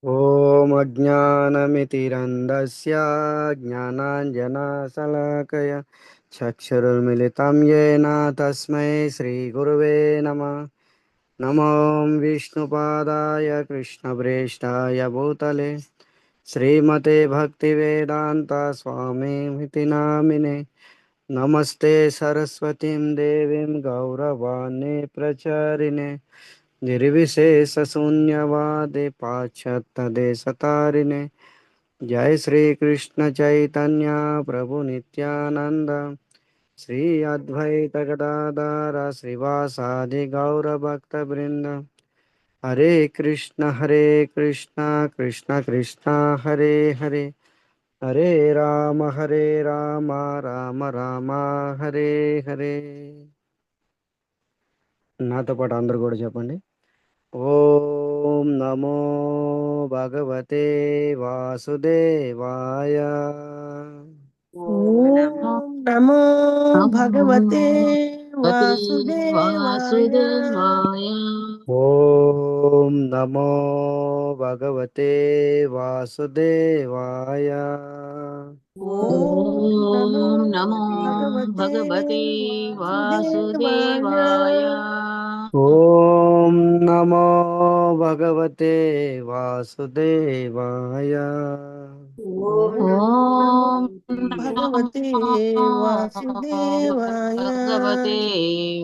ॐ अज्ञानमितिरन्धस्य ज्ञानाञ्जनशलाकया चक्षुरुन्मिलितं येन तस्मै श्रीगुरुवे नमः। नमो विष्णुपादाय कृष्णप्रेष्ठाय भूतले श्रीमते भक्तिवेदान्त स्वामीमिति नामिने। नमस्ते सरस्वतीं देवीं गौरवाणी प्रचारिणे निर्विशेषशून्यवादे पाश्चात्यदेशतारिणे। जय श्री कृष्ण चैतन्य प्रभु नित्यानंद श्री अद्वैत गदाधर श्रीवासादि गौर भक्त वृंद। हरे कृष्ण कृष्ण कृष्ण हरे हरे, हरे राम राम राम हरे हरे। నాతో పాటు అందరూ కూడా చెప్పండి. ఓం నమో భగవతే వాసుదేవాయ. ఓం ఓం నమో నమో భగవతే భగవతే వాసుదేవాయ. వాసుదేవాయ. ఓం నమో భగవతే వాసుదేవాయ. ఓం నమో ఓం నమో భగవతే భగవతే వాసుదేవాయ. వాసుదేవాయ. ఓం నమో భగవతే వాసుదేవాయ. ఓం నమో ఓం నమో భగవతే వాసుదేవాయ. భగవతే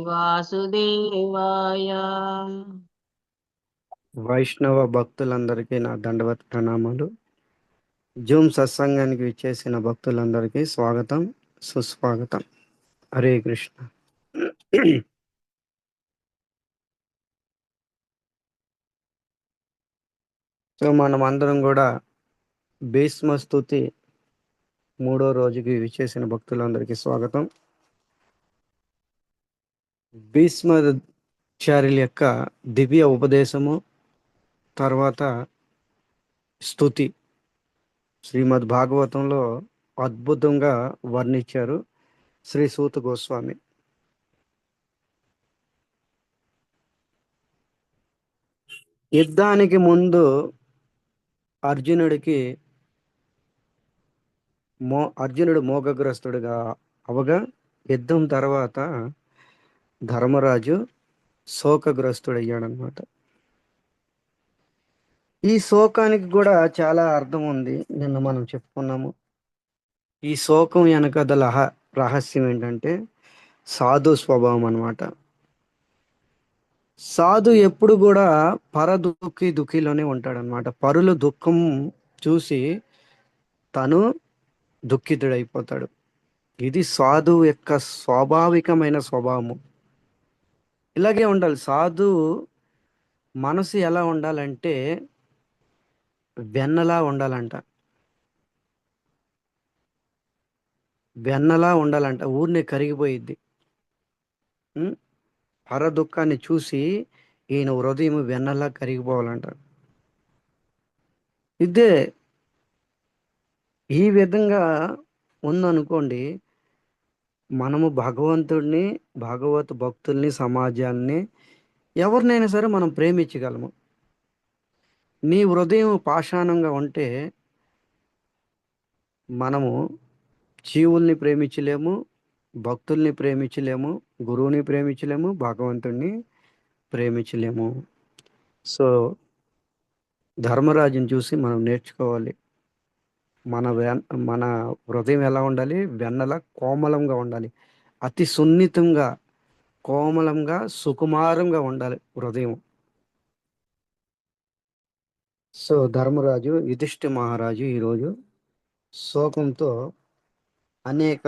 వాసుదేవాయ. వైష్ణవ భక్తులందరికీ నా దండవత్ ప్రణామాలు. జూమ్ సత్సంగానికి విచ్చేసిన భక్తులందరికీ స్వాగతం, సుస్వాగతం. హరే కృష్ణ. సో మనం అందరం కూడా భీష్మ స్తుతి 3వ రోజుకి విచ్చేసిన భక్తులందరికీ స్వాగతం. భీష్మాచార్యుల యొక్క దివ్య ఉపదేశము తర్వాత స్తుతి శ్రీమద్ భాగవతంలో అద్భుతంగా వర్ణించారు శ్రీ సూత గోస్వామి. యుద్ధానికి ముందు అర్జునుడికి అర్జునుడు మోగగ్రస్తుడిగా అవగా, యుద్ధం తర్వాత ధర్మరాజు శోకగ్రస్తుడయ్యాడనమాట. ఈ శోకానికి కూడా చాలా అర్థం ఉంది, నిన్న మనం చెప్పుకున్నాము. ఈ శోకం వెనకదల రహస్యం ఏంటంటే సాధు స్వభావం అన్నమాట. సాధు ఎప్పుడు కూడా పర దుఃఖిలోనే ఉంటాడనమాట. పరుల దుఃఖం చూసి తను దుఃఖితుడైపోతాడు. ఇది సాధువు యొక్క స్వాభావికమైన స్వభావము. ఇలాగే ఉండాలి. సాధు మనసు ఎలా ఉండాలంటే వెన్నలా ఉండాలంట. వెన్నలా ఉండాలంట, ఊరినే కరిగిపోయిద్ది. ఉం? పర దుఃఖాన్ని చూసి ఈయన హృదయం వెన్నలా కరిగిపోవాలంట. ఇదే ఈ విధంగా ఉందనుకోండి, మనము భగవంతుడిని, భగవత్ భక్తుల్ని, సమాజాన్ని, ఎవరినైనా సరే మనం ప్రేమించగలము. నీ హృదయం పాషాణంగా ఉంటే మనము జీవుల్ని ప్రేమించలేము, భక్తుల్ని ప్రేమించలేము, గురువుని ప్రేమించలేము, భగవంతుడిని ప్రేమించలేము. సో ధర్మరాజుని చూసి మనం నేర్చుకోవాలి. మన హృదయం ఎలా ఉండాలి? వెన్నలా కోమలంగా ఉండాలి. అతి సున్నితంగా, కోమలంగా, సుకుమారంగా ఉండాలి హృదయం. సో ధర్మరాజు యుధిష్ఠి మహారాజు ఈరోజు శోకంతో అనేక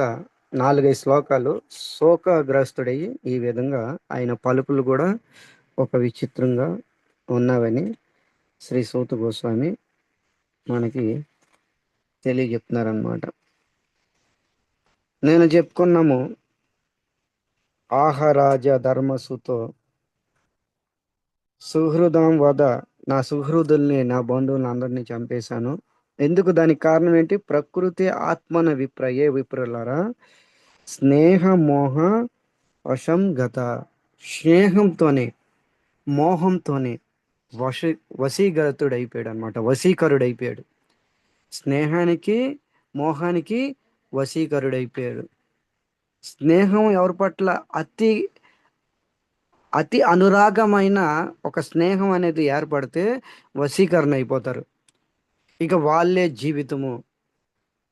4-5 శ్లోకాలు శోకగ్రస్తుడయ్యి ఈ విధంగా ఆయన పలుకులు కూడా ఒక విచిత్రంగా ఉన్నవని శ్రీ సూత గోస్వామి మనకి తెలియజెప్తున్నారనమాట. నేను చెప్పుకున్నాము, ఆహరాజ ధర్మసుతో సుహృదం వద, నా సుహృదుల్ని, నా బంధువులను అందరినీ చంపేశాను. ఎందుకు? దానికి కారణం ఏంటి? ప్రకృతి ఆత్మన విప్రయే విప్రులారా స్నేహ మోహ వశం గత. స్నేహంతోనే, మోహంతోనే వశ వశీకరుడైపోయాడు అనమాట, వశీకరుడైపోయాడు. స్నేహానికి మోహానికి వశీకరుడైపోయాడు. స్నేహం ఎవరి పట్ల అతి అతి అనురాగమైన ఒక స్నేహం అనేది ఏర్పడితే వశీకరణ అయిపోతారు. ఇక వాళ్ళే జీవితము.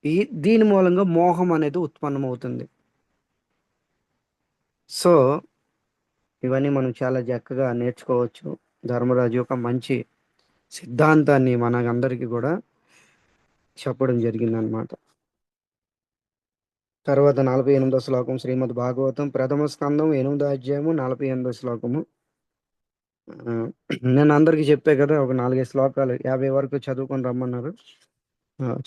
ఈ దీని మూలంగా మోహం అనేది ఉత్పన్నమవుతుంది. సో ఇవన్నీ మనం చాలా చక్కగా నేర్చుకోవచ్చు. ధర్మరాజు యొక్క మంచి సిద్ధాంతాన్ని మనకందరికీ కూడా చెప్పడం జరిగిందనమాట. తర్వాత 48వ శ్లోకం, శ్రీమద్ భాగవతం ప్రథమ స్కందం 8వ అధ్యాయము 48వ శ్లోకము. ఆ, నేను అందరికీ చెప్పే కదా, ఒక 4-5 శ్లోకాలు 50 వరకు చదువుకొని రమ్మన్నారు.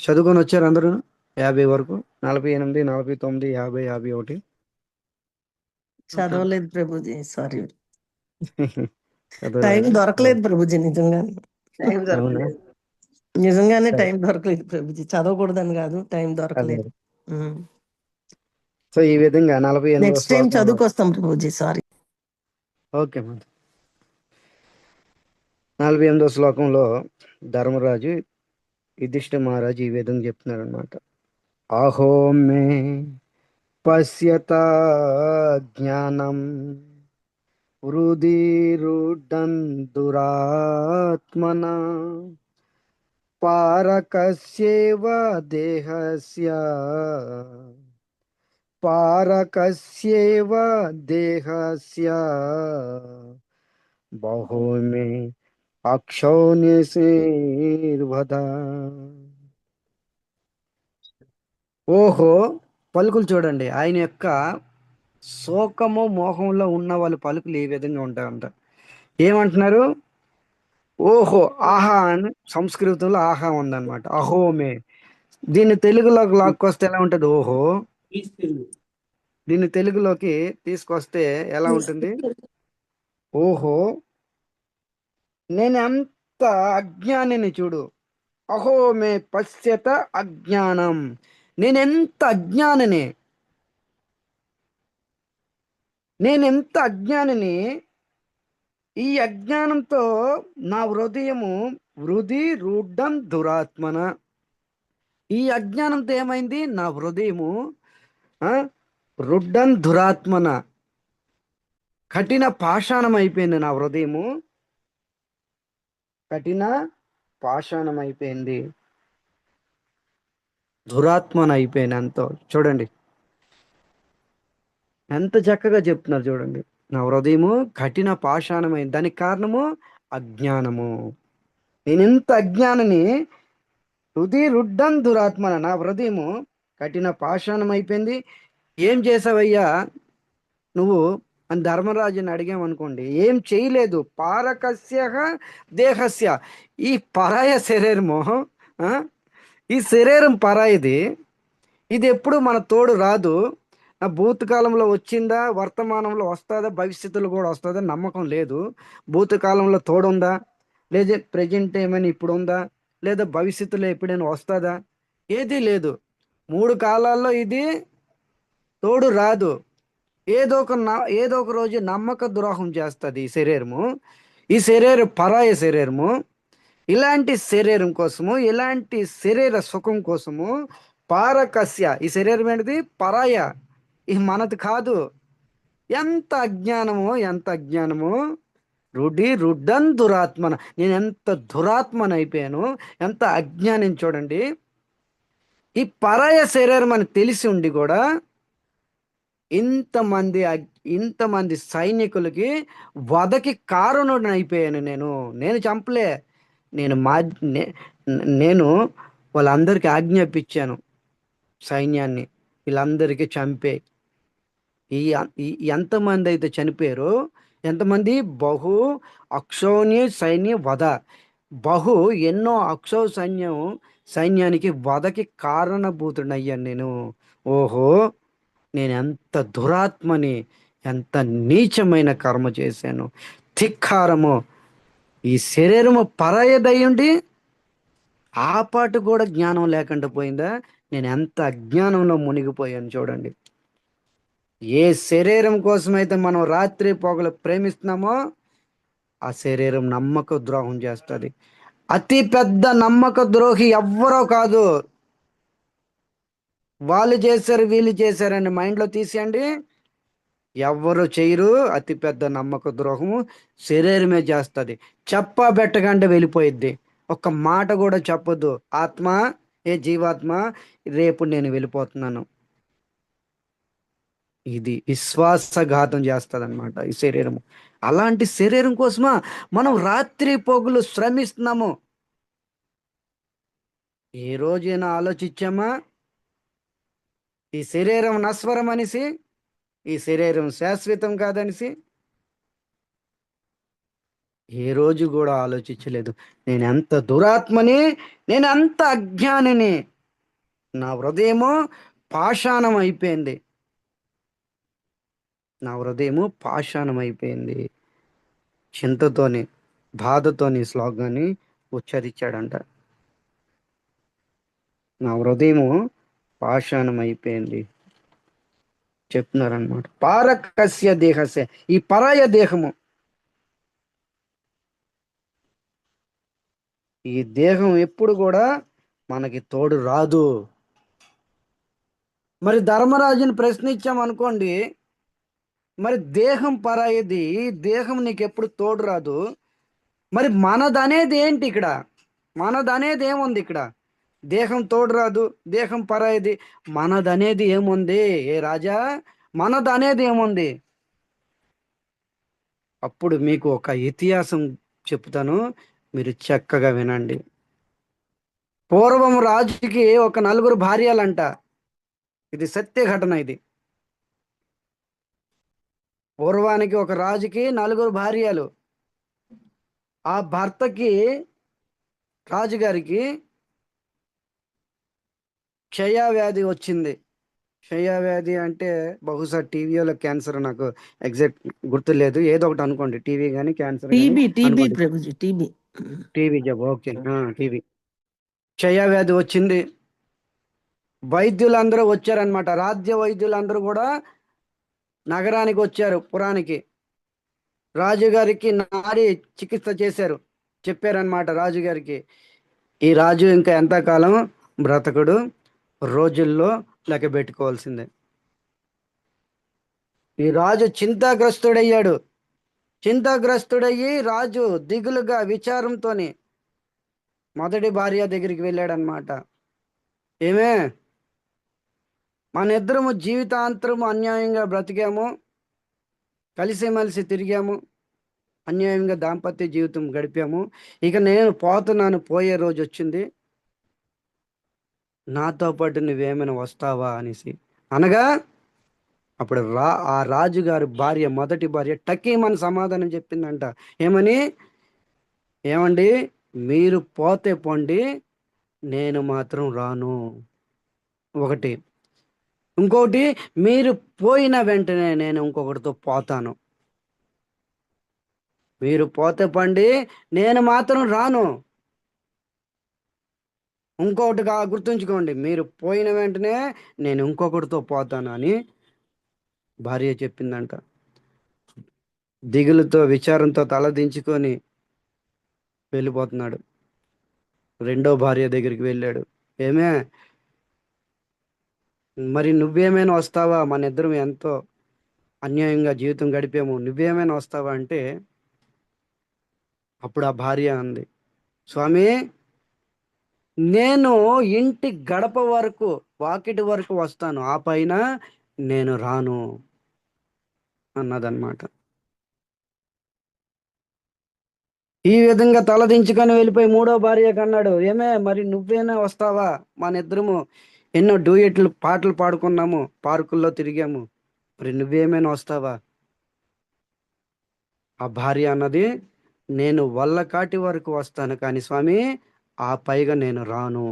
చదువుకొని వచ్చారు అందరూ 50 వరకు. 48, 49, 50, 51. చదవలేదు ప్రభుజీ, సారీ. చదవరా? టైం దొరకలేదు ప్రభుజీ, నిజంగానే టైం అవునా? దొరకలేదు. నిజంగానే సరే. టైం దొరకలేదు ప్రభుజీ. చదవకూడదని కాదు, టైం దొరకలేదు. అదే. సో ఈ విధంగా 48వ నెక్స్ట్ టైం శ్లోకంలో. చదువుకొస్తాం ప్రభుజీ, సారీ. ఓకే మరి. 48వ శ్లోకంలో ధర్మరాజు యుధిష్ఠిర మహారాజు ఈ విధంగా చెప్తున్నారు అనమాట. అహో మే పశ్యత జ్ఞానం వృధిరుడం దురాత్మన పారకస్యేవ దేహస్య పారకస్యేవ దేహస్య బహుమే అక్షౌన్యసేర్వద. ఓహో, పలుకులు చూడండి. ఆయన యొక్క శోకము మోహంలో ఉన్న వాళ్ళ పలుకులు ఏ విధంగా ఉంటాయంట. ఏమంటున్నారు? ఓహో, ఆహా అని సంస్కృతంలో ఆహా ఉందన్నమాట. అహోమే. దీన్ని తెలుగులోకి లాక్కొస్తే ఎలా ఉంటుంది? ఓహో. దీన్ని తెలుగులోకి తీసుకొస్తే ఎలా ఉంటుంది? ఓహో, నేను ఎంత అజ్ఞానిని చూడు. అహో మే పశ్యత అజ్ఞానం. నేనెంత అజ్ఞానిని, నేనెంత అజ్ఞానిని. ఈ అజ్ఞానంతో నా హృదయము వృధి రూఢం దురాత్మన. ఈ అజ్ఞానంతో ఏమైంది? నా హృదయము రుడ్డం దురాత్మన, కఠిన పాషాణం అయిపోయింది. నా హృదయము కఠిన పాషాణం అయిపోయింది, దురాత్మన అయిపోయింది. ఎంతో చూడండి, ఎంత చక్కగా చెప్తున్నారు చూడండి. నా హృదయము కఠిన పాషాణమైంది. దానికి కారణము అజ్ఞానము. నేను ఎంత అజ్ఞానని. హృది రుడ్డం దురాత్మన, నా హృదయము కఠిన పాషాణం అయిపోయింది. ఏం చేసావయ్యా నువ్వు అని ధర్మరాజుని అడిగామనుకోండి, ఏం చేయలేదు. పారకస్య దేహస్య, ఈ పరాయ శరీరము, ఆ, ఈ శరీరం పరాయిది. ఇది ఎప్పుడు మన తోడు రాదు. నా భూతకాలంలో వచ్చిందా, వర్తమానంలో వస్తుందా, భవిష్యత్తులో కూడా వస్తుందా నమ్మకం లేదు. భూతకాలంలో తోడుందా, లేదా ప్రజెంట్ ఏమైనా ఇప్పుడు ఉందా, లేదా భవిష్యత్తులో ఎప్పుడైనా వస్తుందా? ఏదీ లేదు. 3 కాలాల్లో ఇది తోడు రాదు. ఏదో ఒక రోజు నమ్మక ద్రోహం చేస్తుంది ఈ శరీరము. ఈ శరీరం పరాయ శరీరము. ఇలాంటి శరీరం కోసము, ఇలాంటి శరీర సుఖం కోసము పారకస్య, ఈ శరీరం ఏంటిది? పరాయ, ఇది మనది కాదు. ఎంత అజ్ఞానము, ఎంత అజ్ఞానము. రుడ్డన్ దురాత్మన, నేను ఎంత దురాత్మన అయిపోయాను, ఎంత అజ్ఞానం చూడండి. ఈ పరాయ శరీరం అని తెలిసి ఉండి కూడా ఇంతమంది సైనికులకి వధకి కారణుడిని అయిపోయాను నేను. నేను చంపలే. నేను మా నే- నేను వాళ్ళందరికీ ఆజ్ఞాపించాను, సైన్యాన్ని వీళ్ళందరికీ చంపే. ఈ ఎంతమంది అయితే చనిపోయారో, ఎంతమంది బహు అక్షౌణ్య సైన్య వధ, బహు ఎన్నో అక్షౌ సైన్యానికి వధకి కారణభూతుడయ్యాను నేను. ఓహో, నేను ఎంత దురాత్మని, ఎంత నీచమైన కర్మ చేశాను, ధిక్కారము. ఈ శరీరము పరాయదయ్యుండి ఆ పాటు కూడా జ్ఞానం లేకుండా పోయిందా? నేను ఎంత అజ్ఞానంలో మునిగిపోయాను చూడండి. ఏ శరీరం కోసమైతే మనం రాత్రి పొగలు ప్రేమిస్తున్నామో, ఆ శరీరం నమ్మక ద్రోహం చేస్తుంది. అతి పెద్ద నమ్మక ద్రోహి ఎవ్వరో కాదు, వాళ్ళు చేశారు వీళ్ళు చేశారని మైండ్లో తీసేయండి. ఎవ్వరు చేయరు. అతి పెద్ద నమ్మక ద్రోహము శరీరమే చేస్తుంది. చెప్పా పెట్టకంటే వెళ్ళిపోయిద్ది. ఒక్క మాట కూడా చెప్పొద్దు. ఆత్మ, ఏ జీవాత్మ, రేపు నేను వెళ్ళిపోతున్నాను. ఇది విశ్వాసఘాతం చేస్తుంది అనమాట ఈ శరీరము. అలాంటి శరీరం కోసమా మనం రాత్రి పొగులు శ్రమిస్తున్నాము. ఏ రోజైనా ఆలోచించామా ఈ శరీరం నశ్వరం అనేసి, ఈ శరీరం శాశ్వతం కాదనిసి? ఏ రోజు కూడా ఆలోచించలేదు. నేను ఎంత దురాత్మని, నేను ఎంత అజ్ఞానిని. నా హృదయము పాషాణం అయిపోయింది. నా హృదయము పాషాణం అయిపోయింది. చింతతోని, బాధతోని శ్లోకాన్ని ఉచ్చరించాడంట. నా హృదయము పాషాణం అయిపోయింది చెప్తున్నారనమాట. పారకస్య దేహస్య, ఈ పరాయ దేహము, ఈ దేహం ఎప్పుడు కూడా మనకి తోడు రాదు. మరి ధర్మరాజుని ప్రశ్నించామనుకోండి, మరి దేహం పరాయిది, ఈ దేహం నీకు ఎప్పుడు తోడు రాదు, మరి మనదనేది ఏంటి ఇక్కడ? మనదనేది ఏముంది ఇక్కడ? దేహం తోడు రాదు, దేహం పరాయిది, మనదనేది ఏముంది? ఏ రాజా, మనదనేది ఏముంది? అప్పుడు మీకు ఒక ఇతిహాసం చెప్తాను, మీరు చక్కగా వినండి. పూర్వం రాజుకి ఒక 4 భార్యలంట. ఇది సత్య ఘటన. ఇది పూర్వానికి ఒక రాజుకి 4 భార్యలు. ఆ భర్తకి, రాజుగారికి క్షయవ్యాధి వచ్చింది. క్షయవ్యాధి అంటే బహుశా టీవీలో క్యాన్సర్, నాకు ఎగ్జాక్ట్ గుర్తులేదు, ఏదో ఒకటి అనుకోండి, టీవీ కానీ క్యాన్సర్ కానీ టీబీ అనుకోండి. ప్రభుజీ, టీబీ. టీవీ జబ్బు, ఓకే, టీవీ. క్షయవ్యాధి వచ్చింది. వైద్యులందరూ వచ్చారనమాట. రాజ్య వైద్యులందరూ కూడా నగరానికి వచ్చారు, పురానికి. రాజుగారికి నారి చికిత్స చేశారు. చెప్పారనమాట రాజుగారికి, ఈ రాజు ఇంకా ఎంతకాలం బ్రతకడు, రోజుల్లో లెక్క పెట్టుకోవాల్సిందే. ఈ రాజు చింతాగ్రస్తుడయ్యాడు. చింతాగ్రస్తుడయ్యి రాజు దిగులుగా విచారంతోని మొదటి భార్య దగ్గరికి వెళ్ళాడనమాట. ఏమే, మన ఇద్దరము జీవితాంతరము అన్యాయంగా బ్రతికాము, కలిసిమెలిసి తిరిగాము, అన్యాయంగా దాంపత్య జీవితం గడిపాము. ఇక నేను పోతున్నాను, పోయే రోజు వచ్చింది, నాతో పాటు నువ్వేమైనా వస్తావా అనేసి అనగా, అప్పుడు ఆ రాజుగారి భార్య, మొదటి భార్య టకీమని సమాధానం చెప్పిందంట. ఏమని? ఏమండి, మీరు పోతే పోండి, నేను మాత్రం రాను. ఒకటి. ఇంకోటి, మీరు పోయిన వెంటనే నేను ఇంకొకటితో పోతాను. మీరు పోతే పండి, నేను మాత్రం రాను. ఇంకొకటి గుర్తుంచుకోండి, మీరు పోయిన వెంటనే నేను ఇంకొకటితో పోతాను అని భార్య చెప్పిందంట. దిగులుతో, విచారంతో తలదించుకొని వెళ్ళిపోతున్నాడు. రెండో భార్య దగ్గరికి వెళ్ళాడు. ఏమే, మరి నువ్వేమైనా వస్తావా? మన ఇద్దరం ఎంతో అన్యాయంగా జీవితం గడిపాము, నువ్వేమైనా వస్తావా అంటే, అప్పుడు ఆ భార్య అంది, స్వామి, నేను ఇంటి గడప వరకు, వాకిటి వరకు వస్తాను, ఆ పైన నేను రాను అన్నదన్నమాట. ఈ విధంగా తలదించుకొని వెళ్ళిపోయి మూడో భార్యకు అన్నాడు, ఏమే, మరి నువ్వేనా వస్తావా? మన ఇద్దరము ఎన్నో డూయెట్లు, పాటలు పాడుకున్నాము, పార్కుల్లో తిరిగాము, మరి నువ్వేమైనా వస్తావా? ఆ భార్య అన్నది, నేను వల్లకాటి వరకు వస్తాను, కానీ స్వామి, ఆ పైగా నేను రాను.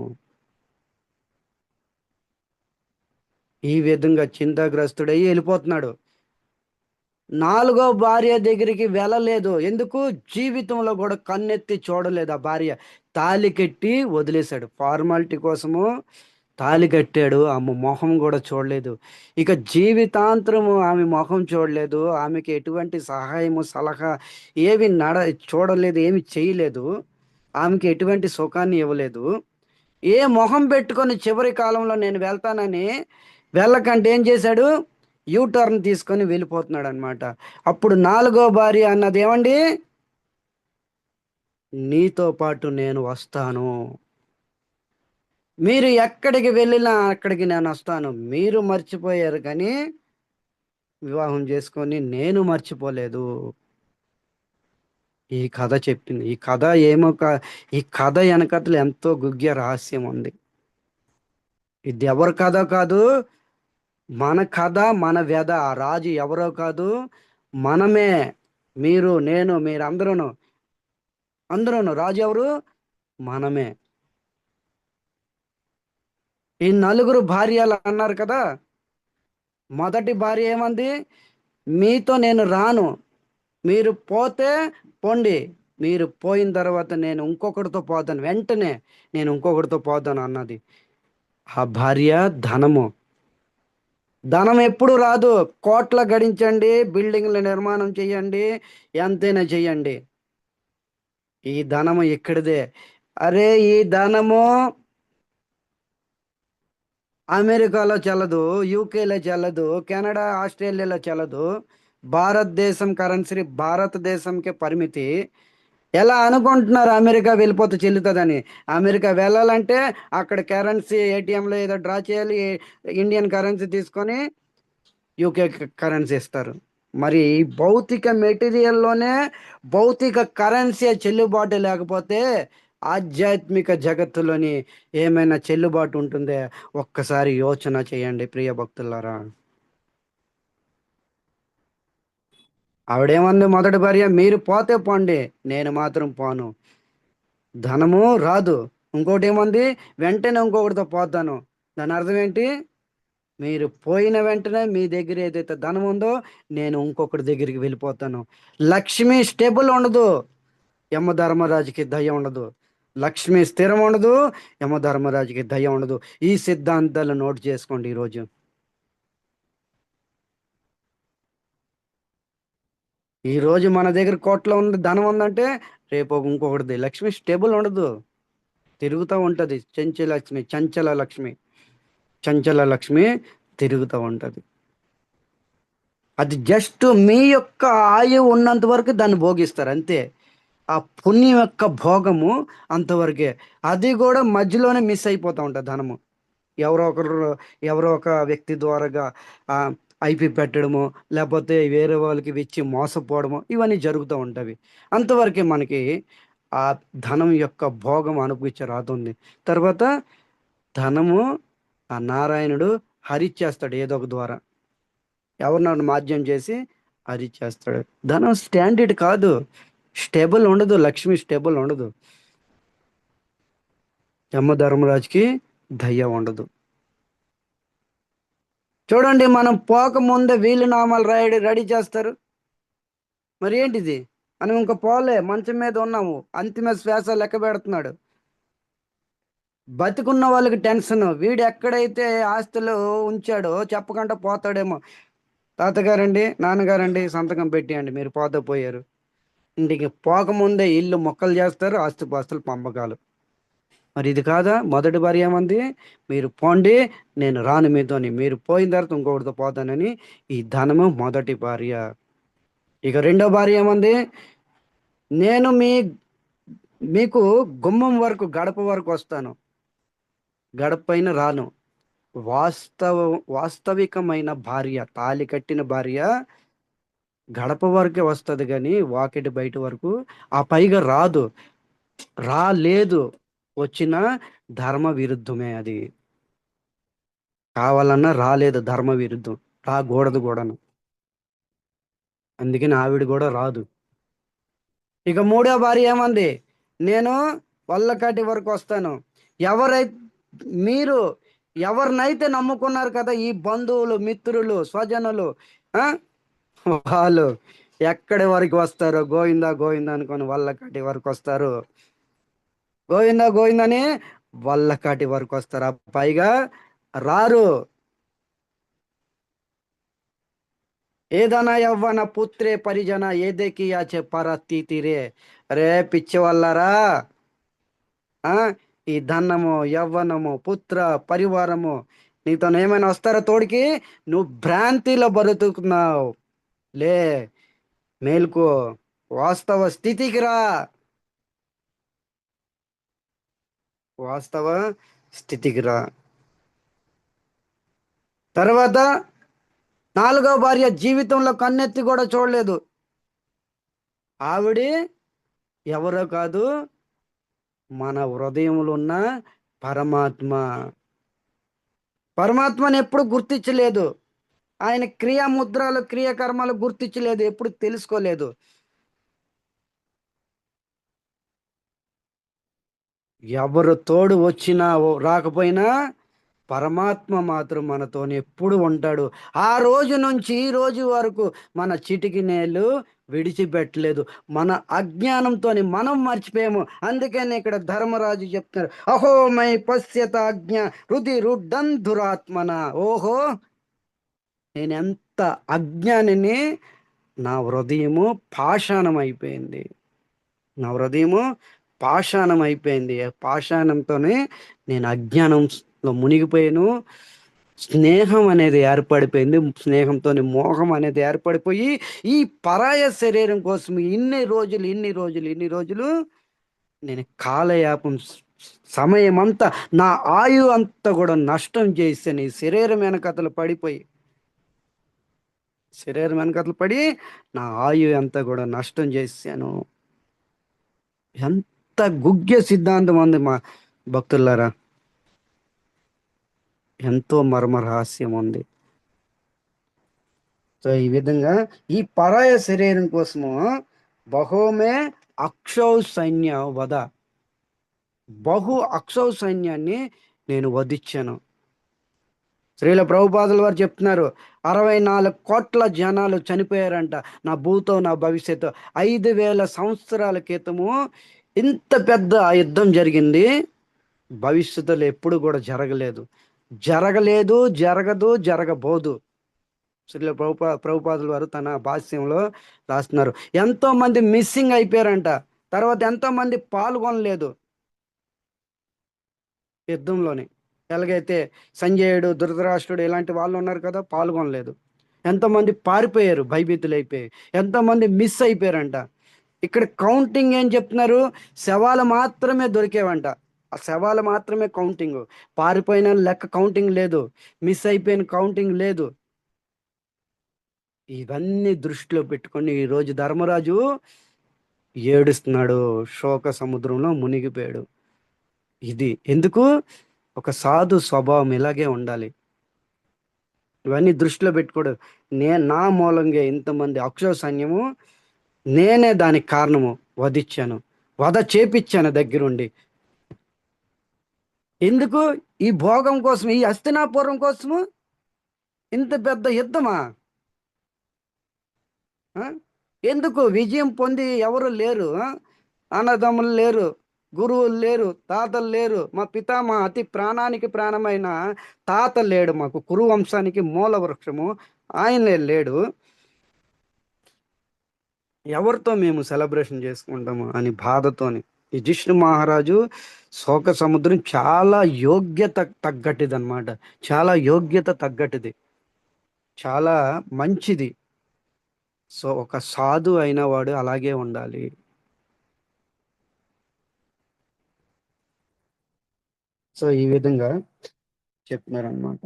ఈ విధంగా చింతాగ్రస్తుడయ్యి వెళ్ళిపోతున్నాడు. 4వ భార్య దగ్గరికి వెళ్ళలేదు. ఎందుకు? జీవితంలో కూడా కన్నెత్తి చూడలేదు ఆ భార్య. తాళి కట్టి వదిలేశాడు. ఫార్మాలిటీ కోసము తాళి కట్టాడు. ఆమె మొహం కూడా చూడలేదు. ఇక జీవితాంతరము ఆమె మొహం చూడలేదు. ఆమెకి ఎటువంటి సహాయము, సలహా ఏవి చూడలేదు, ఏమి చేయలేదు. ఆమెకి ఎటువంటి సుఖాన్ని ఇవ్వలేదు. ఏ మొహం పెట్టుకొని చివరి కాలంలో నేను వెళ్తానని వెళ్ళకంటే ఏం చేశాడు? టర్న్ తీసుకొని వెళ్ళిపోతున్నాడు అనమాట. అప్పుడు నాలుగో భార్య అన్నది ఏమండి? నీతో పాటు నేను వస్తాను. మీరు ఎక్కడికి వెళ్ళినా అక్కడికి నేను వస్తాను. మీరు మర్చిపోయారు కానీ వివాహం చేసుకొని నేను మర్చిపోలేదు. ఈ కథ చెప్పింది. ఈ కథ ఈ కథ వెనకతలు ఎంతో గుగ్య రహస్యం ఉంది. ఇది ఎవరి కథ కాదు, మన కథ, మన వ్యధ. ఆ రాజు ఎవరో కాదు, మనమే. మీరు, నేను, అందరూను. రాజు ఎవరు? మనమే. ఈ నలుగురు భార్యలు అన్నారు కదా. మొదటి భార్య ఏమంది? మీతో నేను రాను, మీరు పోతే పోండి, మీరు పోయిన తర్వాత నేను ఇంకొకరితో పోతాను, వెంటనే నేను ఇంకొకరితో పోతాను అన్నది. ఆ భార్య ధనము. ధనం ఎప్పుడు రాదు. కోట్ల గడించండి, బిల్డింగ్ల నిర్మాణం చేయండి, ఎంతైనా చెయ్యండి, ఈ ధనము ఇక్కడిదే. అరే, ఈ ధనము అమెరికాలో చెల్లదు, యూకేలో చెల్లదు, కెనడా, ఆస్ట్రేలియాలో చెల్లదు. భారతదేశం కరెన్సీ భారతదేశంకే పరిమితి. ఎలా అనుకుంటున్నారు అమెరికా వెళ్ళిపోతే చెల్లుతుందని? అమెరికా వెళ్ళాలంటే అక్కడ కరెన్సీ ఏటీఎంలో ఏదో డ్రా చేయాలి, ఇండియన్ కరెన్సీ తీసుకొని యూకే కరెన్సీ ఇస్తారు. మరి ఈ భౌతిక మెటీరియల్లోనే భౌతిక కరెన్సీ చెల్లుబాటు లేకపోతే ఆధ్యాత్మిక జగత్తులోని ఏమైనా చెల్లుబాటు ఉంటుందే? ఒక్కసారి యోచన చేయండి ప్రియ భక్తులారా. ఆవిడేమంది మొదటి భార్య? మీరు పోతే పోండి, నేను మాత్రం పోను. ధనము రాదు. ఇంకోటి ఏమంది? వెంటనే ఇంకొకటితో పోతాను. దాని అర్థం ఏంటి? మీరు పోయిన వెంటనే మీ దగ్గర ఏదైతే ధనం ఉందో నేను ఇంకొకటి దగ్గరికి వెళ్ళిపోతాను. లక్ష్మి స్టేబుల్ ఉండదు, యమధర్మరాజుకి దయ ఉండదు. లక్ష్మి స్థిరం ఉండదు, యమధర్మరాజుకి దయ ఉండదు. ఈ సిద్ధాంతాలు నోట్ చేసుకోండి. ఈరోజు మన దగ్గర కోట్ల ఉంది, ధనం ఉందంటే రేపు ఇంకొకటిది. లక్ష్మి స్టేబుల్ ఉండదు, తిరుగుతూ ఉంటుంది. చంచల లక్ష్మి తిరుగుతూ ఉంటుంది. అది జస్ట్ మీ యొక్క ఆయువు ఉన్నంత వరకు దాన్ని భోగిస్తారు అంతే. ఆ పుణ్యం యొక్క భోగము అంతవరకే. అది కూడా మధ్యలోనే మిస్ అయిపోతూ ఉంటుంది ధనము. ఎవరో ఒక వ్యక్తి ద్వారాగా ఐపి పెట్టడము, లేకపోతే వేరే వాళ్ళకి ఇచ్చి మోసపోవడము, ఇవన్నీ జరుగుతూ ఉంటాయి. అంతవరకే మనకి ఆ ధనం యొక్క భోగం అనుభవించే రాతుంది. తర్వాత ధనము ఆ నారాయణుడు హరిచేస్తాడు ఏదో ఒక ద్వారా, ఎవరినైనా మాధ్యం చేసి హరిచేస్తాడు. ధనం స్టాండర్డ్ కాదు, స్టేబుల్ ఉండదు. లక్ష్మి స్టేబుల్ ఉండదు. యమధర్మరాజుకి దయ ఉండదు. చూడండి, మనం పోకముందే వీలునామాలు రెడీ చేస్తారు. మరి ఏంటిది? మనం ఇంకా పోలే, మంచం మీద ఉన్నాము, అంతిమ శ్వాస లెక్క పెడుతున్నాడు. బతికున్న వాళ్ళకి టెన్షన్, వీడు ఎక్కడైతే ఆస్తులు ఉంచాడో చెప్పకుండా పోతాడేమో. తాతగారండి, నాన్నగారండి, సంతకం పెట్టేయండి, మీరు పోతే పోయారు. ఇంటికి పోకముందే ఇల్లు మొక్కలు చేస్తారు, ఆస్తుపాస్తులు పంపకాలు. మరి ఇది కాదా? మొదటి భార్య ఏమంది? మీరు పోండి, నేను రాను మీతోని, మీరు పోయిన తర్వాత ఇంకొకటితో పోతానని. ఈ ధనము మొదటి భార్య. ఇక రెండో భార్య ఏమంది? నేను మీకు గుమ్మం వరకు, గడప వరకు వస్తాను, గడప పైన రాను. వాస్తవికమైన భార్య, తాళి కట్టిన భార్య గడప వరకే వస్తుంది కానీ వాకిటి బయట వరకు ఆ పైగా రాలేదు. వచ్చిన ధర్మ విరుద్ధమే అది. కావాలన్నా రాలేదు, ధర్మ విరుద్ధం, రాకూడదు కూడాను. అందుకని ఆవిడ కూడా రాదు. ఇక మూడో భార్య ఏమంది? నేను వల్లకాటి వరకు వస్తాను. మీరు ఎవరినైతే నమ్ముకున్నారు కదా, ఈ బంధువులు, మిత్రులు, స్వజనులు, వాళ్ళు ఎక్కడి వరకు వస్తారు? గోవిందా గోవిందా అనుకొని వల్లకాటి వరకు వస్తారు. గోవిందా గోవిందని వల్లకాటి వరకు వస్తారు, పైగా రారు. ఏదనా యవ్వన పుత్రే పరిజన ఏదేకియా చెప్పారత్తి తీరే. రే పిచ్చి వల్లరా, ఆ ఈ ధనము, యవ్వనము, పుత్ర పరివారము నీతో ఏమైనా వస్తారా తోడికి? నువ్వు భ్రాంతిలో బ్రతుకుతున్నావు. లే, మేల్కో, వాస్తవ స్థితికి రా, వాస్తవ స్థితికి రా. తర్వాత 4వ భార్య జీవితంలో కన్నెత్తి కూడా చూడలేదు. ఆవిడ ఎవరో కాదు, మన హృదయంలో ఉన్న పరమాత్మ. పరమాత్మని ఎప్పుడు గుర్తించలేదు. ఆయన క్రియాముద్రలు, క్రియాకర్మలు గుర్తించలేదు, ఎప్పుడు తెలుసుకోలేదు. ఎవరు తోడు వచ్చినా రాకపోయినా పరమాత్మ మాత్రం మనతో ఎప్పుడు ఉంటాడు. ఆ రోజు నుంచి ఈ రోజు వరకు మన చిటికి నేలు విడిచిపెట్టలేదు. మన అజ్ఞానంతో మనం మర్చిపోయాము. అందుకని ఇక్కడ ధర్మరాజు చెప్తున్నారు, అహో మై పశ్యత అజ్ఞ హృది రుడ్డం దురాత్మన. ఓహో, నేను ఎంత అజ్ఞానిని, నా హృదయము పాషాణం అయిపోయింది. నా హృదయము పాషాణం అయిపోయింది. పాషాణంతోనే నేను అజ్ఞానంలో మునిగిపోయాను. స్నేహం అనేది ఏర్పడిపోయింది. స్నేహంతోనే మోహం అనేది ఏర్పడిపోయి ఈ పరాయ శరీరం కోసం ఇన్ని రోజులు నేను కాలయాపం, సమయం అంతా, నా ఆయు అంతా కూడా నష్టం చేశాను. ఈ శరీరం వెనకతలు పడిపోయి, శరీరం వెనకతలు పడి నా ఆయు అంతా కూడా నష్టం చేశాను. ఎంత గుగ్య సిద్ధాంతం ఉంది మా భక్తులారా, ఎంతో మర్మ రహస్యం ఉంది. సో ఈ విధంగా ఈ పరాయ శరీరం కోసము బహుమే అక్షౌ సైన్య వధ, అక్షౌ సైన్యాన్ని నేను వధించాను. శ్రీల ప్రభుపాదుల వారు చెప్తున్నారు, 64 కోట్ల జనాలు చనిపోయారంట, నా భూతో నా భవిష్యత్తు. 5,000 సంవత్సరాల క్రితము ఇంత పెద్ద యుద్ధం జరిగింది. భవిష్యత్తులో ఎప్పుడు కూడా జరగలేదు, జరగబోదు. శ్రీల ప్రభుపాదుల వారు తన భాష్యంలో రాస్తున్నారు. ఎంతో మంది మిస్సింగ్ అయిపోయారంట. తర్వాత ఎంతో మంది పాల్గొనలేదు యుద్ధంలోని. ఎలాగైతే సంజయుడు, ధృతరాష్ట్రుడు ఇలాంటి వాళ్ళు ఉన్నారు కదా, పాల్గొనలేదు. ఎంతోమంది పారిపోయారు, భయభీతులు అయిపోయి. ఎంతోమంది మిస్ అయిపోయారంట. ఇక్కడ కౌంటింగ్ ఏం చెప్తున్నారు, శవాలు మాత్రమే దొరికేవంట. ఆ శవాలు మాత్రమే కౌంటింగ్. పారిపోయిన లెక్క కౌంటింగ్ లేదు, మిస్ అయిపోయిన కౌంటింగ్ లేదు. ఇవన్నీ దృష్టిలో పెట్టుకొని ఈరోజు ధర్మరాజు ఏడుస్తున్నాడు, శోక సముద్రంలో మునిగిపోయాడు. ఇది ఎందుకు? ఒక సాధు స్వభావం ఇలాగే ఉండాలి. ఇవన్నీ దృష్టిలో పెట్టుకోడు. నా మూలంగా ఇంతమంది అక్షో సైన్యము, నేనే దానికి కారణము, వధ చేపిచ్చాను దగ్గరుండి. ఎందుకు? ఈ భోగం కోసం, ఈ హస్తినాపురం కోసము ఇంత పెద్ద యుద్ధమా? ఎందుకు? విజయం పొంది ఎవరు లేరు, అన్నదమ్ములు లేరు, గురువులు లేరు, తాతలు లేరు. మా పితామహ అతి ప్రాణానికి ప్రాణమైన తాత లేడు, మాకు కురు వంశానికి మూల వృక్షము ఆయనే లేడు. ఎవరితో మేము సెలబ్రేషన్ చేసుకుంటాము అని బాధతోని ఈ జిష్ణు మహారాజు శోక సముద్రం చాలా యోగ్యత తగ్గట్టిది అనమాట. చాలా యోగ్యత తగ్గట్టిది, చాలా మంచిది. సో ఒక సాధు అయిన వాడు అలాగే ఉండాలి. సో ఈ విధంగా చెప్తున్నారనమాట.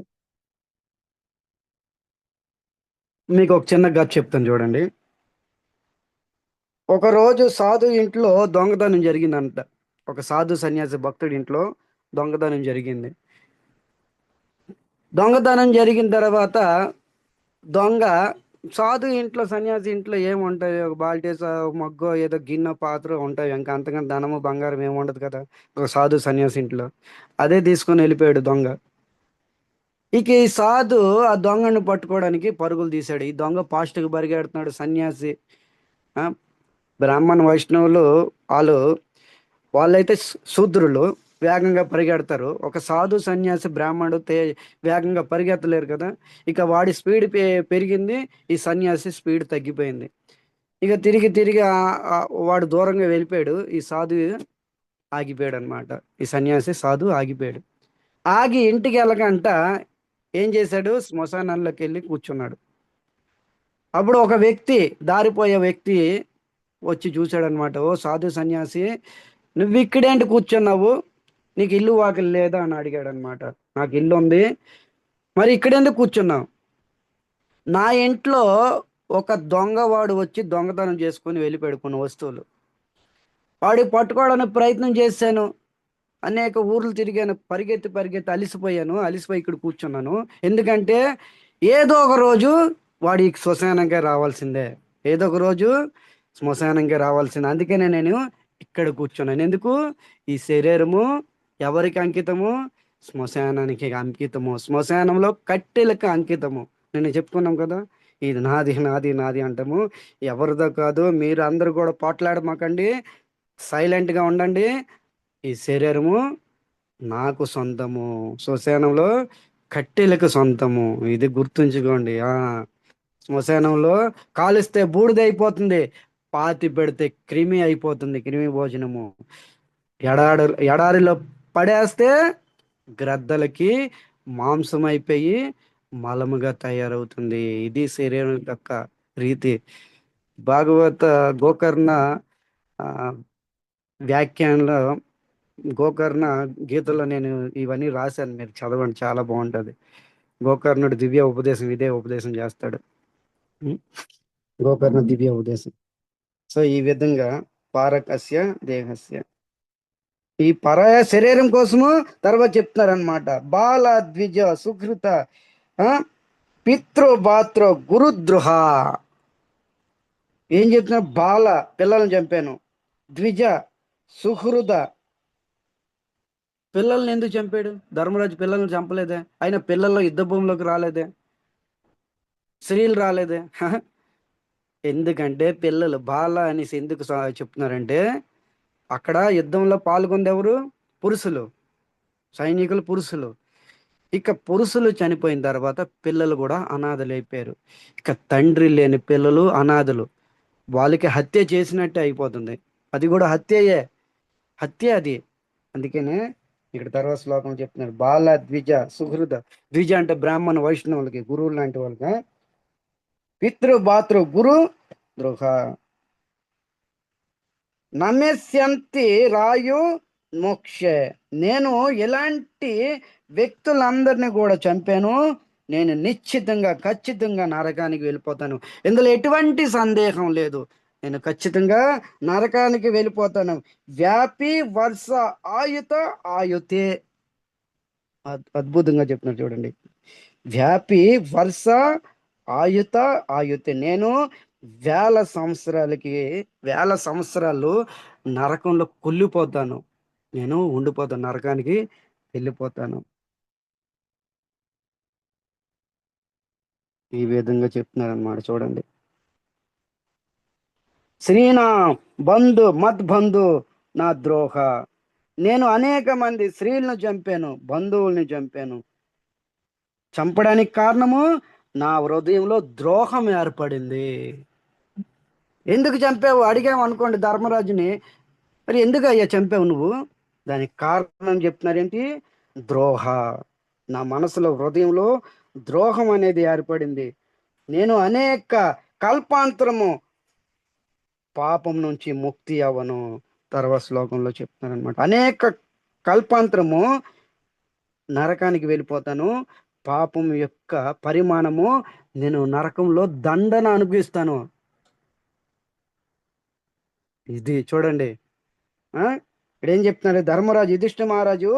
మీకు ఒక చిన్న కథ చెప్తాను చూడండి. ఒకరోజు సాధు ఇంట్లో దొంగతనం జరిగిందంట. ఒక సాధు సన్యాసి భక్తుడి ఇంట్లో దొంగతనం జరిగింది. దొంగతనం జరిగిన తర్వాత దొంగ, సాధు ఇంట్లో, సన్యాసి ఇంట్లో ఏముంటాయి, ఒక బాల్టేస, మగ్గో, ఏదో గిన్నె పాత్ర ఉంటాయి, ఇంకా అంతకంటే ధనము బంగారం ఏమి ఉండదు కదా ఒక సాధు సన్యాసి ఇంట్లో. అదే తీసుకొని వెళ్ళిపోయాడు దొంగ. ఇక ఈ సాధు ఆ దొంగను పట్టుకోవడానికి పరుగులు తీశాడు. ఈ దొంగ పాస్ట్కి పరిగెడుతున్నాడు. సన్యాసి, బ్రాహ్మణ వైష్ణవులు వాళ్ళైతే శూద్రులు, వేగంగా పరిగెడతారు. ఒక సాధు సన్యాసి బ్రాహ్మణుడు వేగంగా పరిగెత్తలేరు కదా. ఇక వాడి స్పీడ్ పెరిగింది, ఈ సన్యాసి స్పీడ్ తగ్గిపోయింది. ఇక తిరిగి తిరిగి వాడు దూరంగా వెళ్ళిపోయాడు. ఈ సాధు ఆగిపోయాడు అనమాట. ఈ సన్యాసి సాధు ఆగిపోయాడు. ఆగి ఇంటికి వెళ్ళకంట ఏం చేశాడు, శ్మశానంలోకి వెళ్ళి కూర్చున్నాడు. అప్పుడు ఒక వ్యక్తి, దారిపోయే వ్యక్తి వచ్చి చూశాడనమాట. ఓ సాధు సన్యాసి, నువ్వు ఇక్కడేంటి కూర్చున్నావు, నీకు ఇల్లు వాకిలి లేదా అని అడిగాడు అనమాట. నాకు ఇల్లు ఉంది, మరి ఇక్కడెందుకు కూర్చున్నావు? నా ఇంట్లో ఒక దొంగవాడు వచ్చి దొంగతనం చేసుకొని వెళ్ళిపోయాడు కొన్ని వస్తువులు. వాడికి పట్టుకోవడానికి ప్రయత్నం చేశాను, అనేక ఊర్లు తిరిగాను, పరిగెత్తి పరిగెత్తి అలిసిపోయి ఇక్కడ కూర్చున్నాను. ఎందుకంటే ఏదో ఒక రోజు వాడికి శ్మశానంగా రావాల్సిందే, ఏదో ఒక రోజు శ్మశానంగా రావాల్సిందే. అందుకనే నేను ఇక్కడ కూర్చున్నాను. ఎందుకు? ఈ శరీరము ఎవరికి అంకితము? శ్మశానానికి అంకితము. శ్మశానంలో కట్టెలకు అంకితము. నేను చెప్పుకున్నాం కదా, ఇది నాది నాది నాది అంటాము. ఎవరిదో కాదు. మీరు అందరూ కూడా పోట్లాడమాకండి, సైలెంట్గా ఉండండి. ఈ శరీరము నాకు సొంతము, శ్మశానంలో కట్టెలకు సొంతము. ఇది గుర్తుంచుకోండి. శ్మశానంలో కాలిస్తే బూడిదైపోతుంది, పాతి పెడితే క్రిమి అయిపోతుంది, క్రిమి భోజనము. ఎడారిలో పడేస్తే గ్రద్దలకి మాంసం అయిపోయి మలముగా తయారవుతుంది. ఇది శరీరం యొక్క రీతి. భాగవత గోకర్ణ వ్యాఖ్యానంలో, గోకర్ణ గీతలో నేను ఇవన్నీ రాశాను, మీరు చదవండి, చాలా బాగుంటుంది. గోకర్ణుడు దివ్య ఉపదేశం ఇదే ఉపదేశం చేస్తాడు. గోకర్ణ దివ్య ఉపదేశం. సో ఈ విధంగా పారకస్య దేహస్య, ఈ పరాయ శరీరం కోసము తర్వాత చెప్తున్నారనమాట. బాల ద్విజ సుకృత పితృ బాత్ర గురుద్రోహ. ఏం చెప్తున్నారు? బాల పిల్లల్ని చంపాను, ద్విజ సుహృద, పిల్లల్ని ఎందుకు చంపాడు? ధర్మరాజు పిల్లల్ని చంపలేదే, ఆయన పిల్లల్లో యుద్ధ భూమిలోకి రాలేదే, స్త్రీలు రాలేదే. ఎందుకంటే పిల్లలు బాల అనేసి ఎందుకు చెప్తున్నారంటే, అక్కడ యుద్ధంలో పాల్గొంది ఎవరు? పురుషులు, సైనికులు పురుషులు. ఇక పురుషులు చనిపోయిన తర్వాత పిల్లలు కూడా అనాథలు అయిపోయారు. ఇక తండ్రి లేని పిల్లలు అనాథలు, వాళ్ళకి హత్య చేసినట్టే అయిపోతుంది. అది కూడా హత్యయే, హత్య అది. అందుకనే ఇక్కడ తర్వాత శ్లోకం చెప్తున్నారు, బాల ద్విజ సుహృద. ద్విజ అంటే బ్రాహ్మణ వైష్ణవులకి, గురువులు లాంటి వాళ్ళకి. పితృ భాతృ గురు ద్రోహ నమస్యంతి రాయు మోక్షే. నేను ఎలాంటి వ్యక్తులందరినీ కూడా చంపాను, నేను నిశ్చితంగా ఖచ్చితంగా నరకానికి వెళ్ళిపోతాను. ఇందులో ఎటువంటి సందేహం లేదు, నేను ఖచ్చితంగా నరకానికి వెళ్ళిపోతాను. వ్యాపి వర్ష ఆయుత ఆయుతే. అద్భుతంగా చెప్తున్నారు చూడండి. వ్యాపి వర్ష ఆయుత ఆయుతే. నేను వేల సంవత్సరాలు నరకంలో కుళ్ళిపోతాను, నేను ఉండిపోతాను, నరకానికి వెళ్ళిపోతాను. ఈ విధంగా చెప్తున్నారు అన్నమాట. చూడండి, శ్రీనా బంధు మద్బంధు నా ద్రోహ. నేను అనేక మంది స్త్రీలను చంపాను, బంధువుల్ని చంపాను. చంపడానికి కారణము నా హృదయంలో ద్రోహం ఏర్పడింది. ఎందుకు చంపావు అడిగాము అనుకోండి ధర్మరాజుని, మరి ఎందుకు అయ్యా చంపావు నువ్వు? దానికి కారణం చెప్తున్నారేంటి? ద్రోహ. నా మనసులో హృదయంలో ద్రోహం అనేది ఏర్పడింది. నేను అనేక కల్పాంతరము పాపం నుంచి ముక్తి అవ్వను. తర్వాత శ్లోకంలో చెప్తున్నారనమాట. అనేక కల్పాంతరము నరకానికి వెళ్ళిపోతాను. పాపం యొక్క పరిమాణము, నేను నరకంలో దండన అనుభవిస్తాను. ఇది చూడండి. ఇక్కడ ఏం చెప్తున్నారు? ధర్మరాజు యుధిష్ఠిర మహారాజు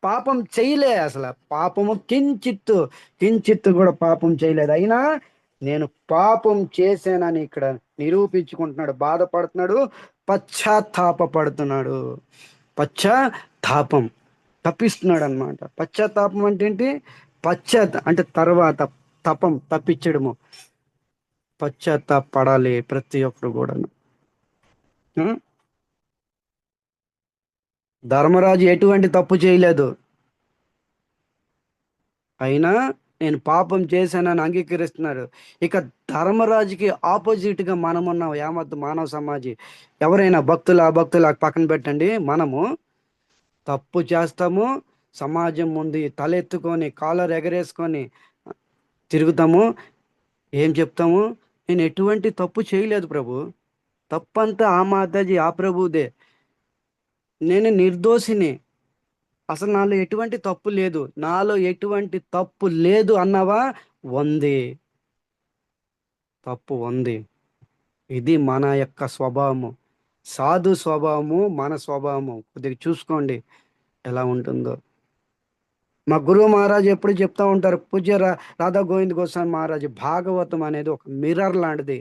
పాపం చేయలే, అసలు పాపము కించిత్తు కూడా పాపం చేయలేదు. అయినా నేను పాపం చేశానని ఇక్కడ నిరూపించుకుంటున్నాడు, బాధపడుతున్నాడు, పశ్చాత్తాపడుతున్నాడు. పశ్చాత్తాపం, తప్పిస్తున్నాడు అనమాట. పశ్చాత్తాపం అంటే ఏంటి? అంటే తర్వాత, తపం తప్పించడము. పశ్చాత్తాపడాలి ప్రతి ఒక్కరు కూడా. ధర్మరాజు ఎటువంటి తప్పు చేయలేదు, అయినా నేను పాపం చేశానని అంగీకరిస్తున్నారు. ఇక ధర్మరాజుకి ఆపోజిట్గా మనం ఉన్నాం, యావత్ మానవ సమాజం. ఎవరైనా భక్తులు అభక్తులు పక్కన పెట్టండి, మనము తప్పు చేస్తాము, సమాజం ముందు తలెత్తుకొని కాలర్ ఎగరేసుకొని తిరుగుతాము. ఏం చెప్తాము? నేను ఎటువంటి తప్పు చేయలేదు ప్రభు, తప్పంతా ఆ మాతాజీ ఆ ప్రభుదే, నేను నిర్దోషిని, అసలు నాలో ఎటువంటి తప్పు లేదు, నాలో ఎటువంటి తప్పు లేదు అన్నావా, ఉంది, తప్పు ఉంది. ఇది మన యొక్క స్వభావము, సాధు స్వభావము, మన స్వభావము కొద్దిగా చూసుకోండి ఎలా ఉంటుందో. మా గురువు మహారాజ్ ఎప్పుడు చెప్తా ఉంటారు, పూజ్య రాధా గోవింద్ గోస్వామి మహారాజ్, భాగవతం అనేది ఒక మిర్రర్ లాంటిది.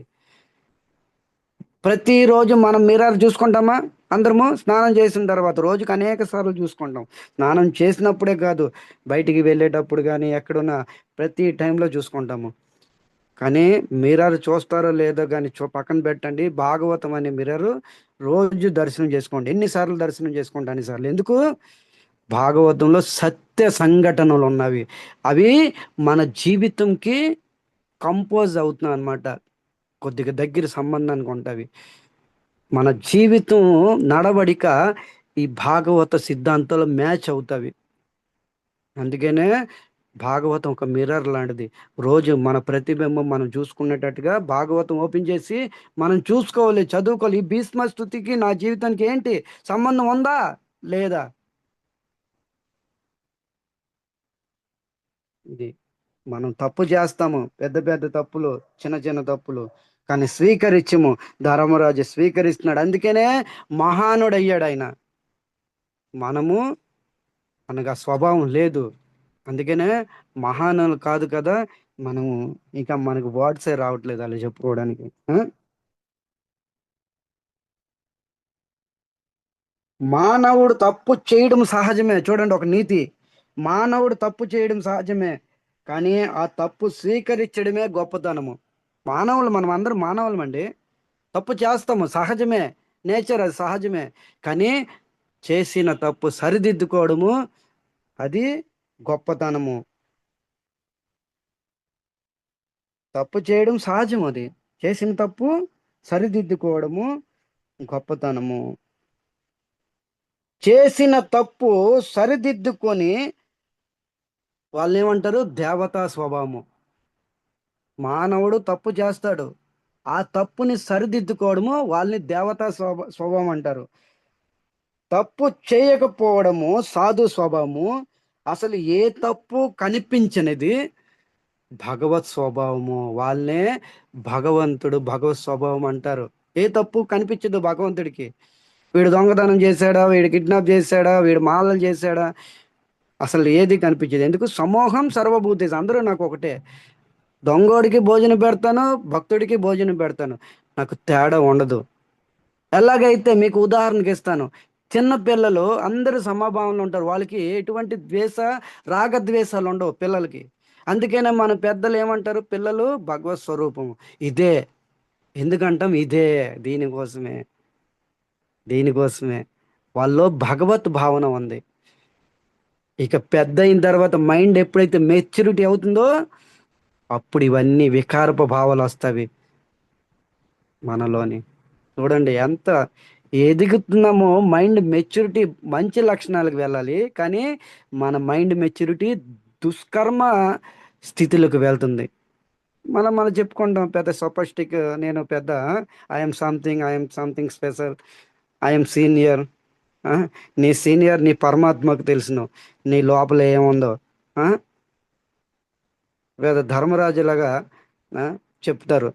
ప్రతిరోజు మనం మిర్రర్ చూసుకుంటామా? అందరము స్నానం చేసిన తర్వాత రోజుకి అనేక సార్లు చూసుకుంటాం. స్నానం చేసినప్పుడే కాదు, బయటికి వెళ్ళేటప్పుడు కానీ ఎక్కడున్నా ప్రతి టైంలో చూసుకుంటాము. కానీ మిర్రర్ చూస్తారో లేదో కానీ పక్కన పెట్టండి, భాగవతం అనే మిర్రర్ రోజు దర్శనం చేసుకోండి. ఎన్నిసార్లు దర్శనం చేసుకోండి అన్నిసార్లు. ఎందుకు? భాగవతంలో సత్య సంఘటనలు ఉన్నవి, అవి మన జీవితంకి కంపోజ్ అవుతున్నాయి అన్నమాట, కొద్దిగా దగ్గర సంబంధానికి ఉంటవి. మన జీవితం నడవడిక ఈ భాగవత సిద్ధాంతాలు మ్యాచ్ అవుతావి. అందుకనే భాగవతం ఒక మిర్రర్ లాంటిది. రోజు మన ప్రతిబింబం మనం చూసుకునేటట్టుగా భాగవతం ఓపెన్ చేసి మనం చూసుకోవాలి, చదువుకోవాలి. ఈ భీష్మ స్తుతికి నా జీవితానికి ఏంటి సంబంధం ఉందా లేదా? ఇది మనం తప్పు చేస్తాము, పెద్ద పెద్ద తప్పులు, చిన్న చిన్న తప్పులు, కానీ స్వీకరించము. ధర్మరాజు స్వీకరిస్తున్నాడు, అందుకనే మహానుడయ్యాడు ఆయన. మనము మనకు ఆ స్వభావం లేదు, అందుకనే మహానులు కాదు కదా మనము. ఇంకా మనకు వర్డ్సే రావట్లేదు అలా చెప్పుకోవడానికి. మానవుడు తప్పు చేయడం సహజమే. చూడండి ఒక నీతి, మానవుడు తప్పు చేయడం సహజమే, కానీ ఆ తప్పు స్వీకరించడమే గొప్పతనము. మానవులు, మనం అందరం మానవులం అండి, తప్పు చేస్తాము, సహజమే, నేచర్, అది సహజమే. కానీ చేసిన తప్పు సరిదిద్దుకోవడము, అది గొప్పతనము. తప్పు చేయడం సహజం, అది చేసిన తప్పు సరిదిద్దుకోవడము గొప్పతనము. చేసిన తప్పు సరిదిద్దుకొని వాళ్ళు ఏమంటారు? దేవతా స్వభావము. మానవుడు తప్పు చేస్తాడు, ఆ తప్పుని సరిదిద్దుకోవడము వాళ్ళని దేవతా స్వభావం అంటారు. తప్పు చేయకపోవడము సాధు స్వభావము. అసలు ఏ తప్పు కనిపించనిది భగవత్ స్వభావము, వాళ్ళనే భగవంతుడు భగవత్ స్వభావం అంటారు. ఏ తప్పు కనిపించదు భగవంతుడికి. వీడు దొంగతనం చేశాడా, వీడు కిడ్నాప్ చేశాడా, వీడు మాలలు చేశాడా, అసలు ఏది కనిపించదు. ఎందుకు? సమూహం సర్వభూతేశ, అందరూ నాకు ఒకటే. దొంగోడికి భోజనం పెడతాను, భక్తుడికి భోజనం పెడతాను, నాకు తేడా ఉండదు. ఎలాగైతే మీకు ఉదాహరణకి ఇస్తాను, చిన్న పిల్లలు అందరూ సమభావంలో ఉంటారు, వాళ్ళకి ఎటువంటి రాగద్వేషాలు ఉండవు పిల్లలకి. అందుకనే మన పెద్దలు ఏమంటారు? పిల్లలు భగవత్ స్వరూపం, ఇదే. ఎందుకంటాం? ఇదే, దీనికోసమే వాళ్ళలో భగవత్ భావన ఉంది. ఇక పెద్ద అయిన తర్వాత మైండ్ ఎప్పుడైతే మెచ్యూరిటీ అవుతుందో అప్పుడు ఇవన్నీ వికారపు భావాలు వస్తాయి మనలోని. చూడండి ఎంత ఎదుగుతున్నామో, మైండ్ మెచ్యూరిటీ మంచి లక్షణాలకు వెళ్ళాలి, కానీ మన మైండ్ మెచ్యూరిటీ దుష్కర్మ స్థితిలోకి వెళ్తుంది. మనం చెప్పుకుంటాం పెద్ద సొపస్టిక్, నేను పెద్ద, I'm something special, I'm senior. నీ సీనియర్ నీ పరమాత్మకు తెలుసును, నీ లోపల ఏముందో. వేద ధర్మరాజులాగా చెప్తారు,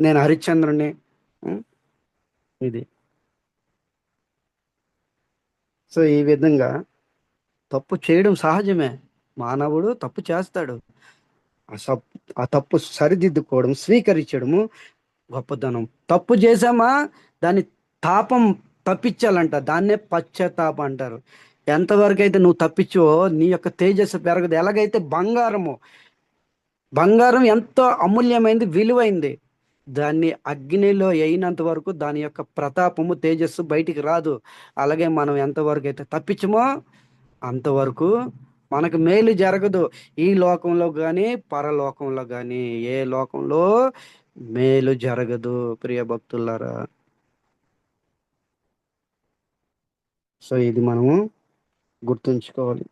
నేను హరిశ్చంద్రుని. ఇది సో ఈ విధంగా తప్పు చేయడం సహజమే, మానవుడు తప్పు చేస్తాడు, ఆ తప్పు సరిదిద్దుకోవడం, స్వీకరించడము గొప్పతనం. తప్పు చేసామా, దాని తాపం తప్పించాలంట, దాన్నే పశ్చాత్తాపం అంటారు. ఎంతవరకు అయితే నువ్వు తప్పించో నీ యొక్క తేజస్సు పెరగదు. ఎలాగైతే బంగారం ఎంతో అమూల్యమైంది, విలువైంది, దాన్ని అగ్నిలో అయినంత వరకు దాని యొక్క ప్రతాపము తేజస్సు బయటికి రాదు. అలాగే మనం ఎంతవరకు అయితే తప్పించమో అంతవరకు మనకు మేలు జరగదు. ఈ లోకంలో కానీ పరలోకంలో కానీ ఏ లోకంలో మేలు జరగదు ప్రియ భక్తులారా. సో ఇది మనము గుర్తుంచుకోవాలి.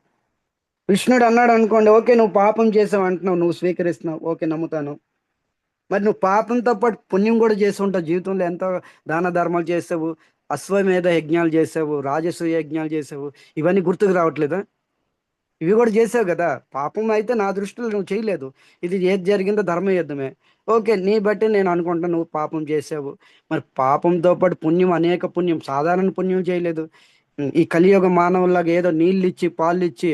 కృష్ణుడు అన్నాడు అనుకోండి, ఓకే నువ్వు పాపం చేసావు అంటున్నావు, నువ్వు స్వీకరిస్తున్నావు, ఓకే నమ్ముతాను. మరి నువ్వు పాపంతో పాటు పుణ్యం కూడా చేసి ఉంటావు. జీవితంలో ఎంతో దాన ధర్మాలు చేసావు, అశ్వమేధ యజ్ఞాలు చేసావు, రాజసూయ యజ్ఞాలు చేసావు, ఇవన్నీ గుర్తుకు రావట్లేదా? ఇవి కూడా చేసావు కదా. పాపం అయితే నా దృష్టిలో నువ్వు చేయలేదు. ఇది ఏది జరిగిందో ధర్మయుద్ధమే. ఓకే నీ బట్టి నేను అనుకుంటా నువ్వు పాపం చేసావు. మరి పాపంతో పాటు పుణ్యం, అనేక పుణ్యం, సాధారణ పుణ్యం చేయలేదు. ఈ కలియుగ మానవుల్లాగా ఏదో నీళ్ళు ఇచ్చి పాలు ఇచ్చి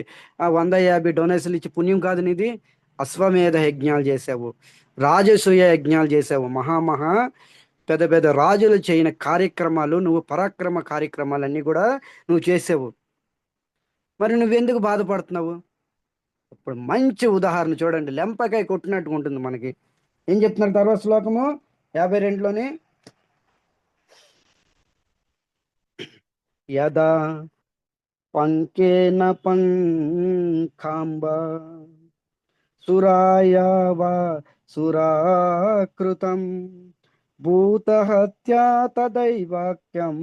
150 డొనేషన్లు ఇచ్చి పుణ్యం కాదు నీది. అశ్వమేధ యజ్ఞాలు చేసావు, రాజసూయ యజ్ఞాలు చేసావు, మహామహా పెద్ద పెద్ద రాజులు చేయని కార్యక్రమాలు, నువ్వు పరాక్రమ కార్యక్రమాలన్నీ కూడా నువ్వు చేసావు. మరి నువ్వెందుకు బాధపడుతున్నావు? ఇప్పుడు మంచి ఉదాహరణ చూడండి, లెంపకాయ కొట్టినట్టుగా ఉంటుంది మనకి. ఏం చెప్తున్నారు తర్వాత శ్లోకము 52లోని, యదా పంకేన పంకాంబ సురాయవా సురాకృతం భూతహత్యా తదైవాక్యం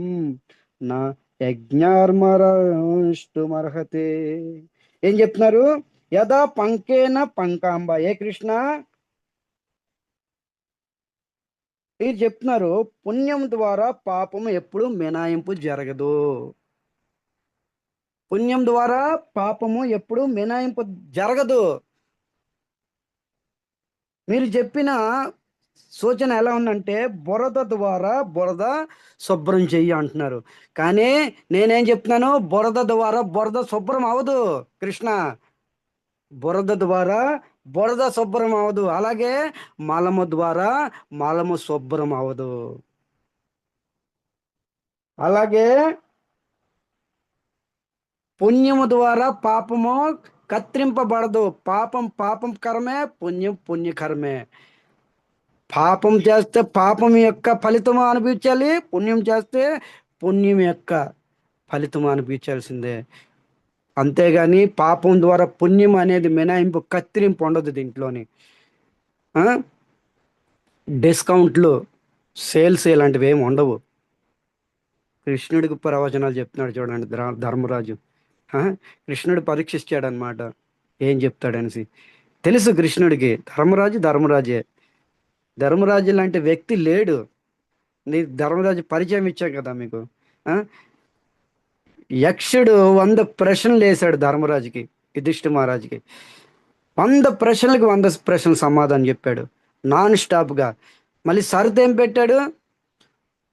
నా యజ్ఞార్మరష్టుమర్హతే. ఏం చెప్తున్నారు? యదా పంకేన పంకాంబ, ఏ కృష్ణ మీరు చెప్తున్నారు పుణ్యం ద్వారా పాపము ఎప్పుడు మినాయింపు జరగదు. పుణ్యం ద్వారా పాపము ఎప్పుడు మినాయింపు జరగదు. మీరు చెప్పిన సూచన ఎలా ఉందంటే బురద ద్వారా బురద శుభ్రం చెయ్యి అంటున్నారు. కానీ నేనేం చెప్తున్నాను, బురద ద్వారా బురద శుభ్రం అవదు కృష్ణ. బురద ద్వారా బురద శుభ్రం అవదు. అలాగే మలము ద్వారా మలము శుభ్రం అవదు. అలాగే పుణ్యము ద్వారా పాపము కత్తిరింపబడదు. పాపం పాపం కరమే, పుణ్యం పుణ్యకరమే. పాపం చేస్తే పాపం యొక్క ఫలితం అనిపించాలి, పుణ్యం చేస్తే పుణ్యం యొక్క ఫలితం అనిపించాల్సిందే. అంతేగాని పాపం ద్వారా పుణ్యం అనేది మినాయింపు, కత్తిరింపు ఉండదు దీంట్లోని. డిస్కౌంట్లు, సేల్స్ ఇలాంటివి ఏమి ఉండవు. కృష్ణుడికి ప్రవచనాలు చెప్తున్నాడు చూడండి ధర్మరాజు. కృష్ణుడు పరీక్షించాడు అనమాట, ఏం చెప్తాడనేసి. తెలుసు కృష్ణుడికి ధర్మరాజే. ధర్మరాజు లాంటి వ్యక్తి లేడు. నీ ధర్మరాజు పరిచయం ఇచ్చాం కదా మీకు. యక్షుడు 100 ప్రశ్నలు వేశాడు ధర్మరాజుకి, యుధిష్ఠి మహారాజుకి. 100 ప్రశ్నలకు 100 ప్రశ్నలు సమాధానం చెప్పాడు నాన్ స్టాప్గా. మళ్ళీ షరతు ఏం పెట్టాడు?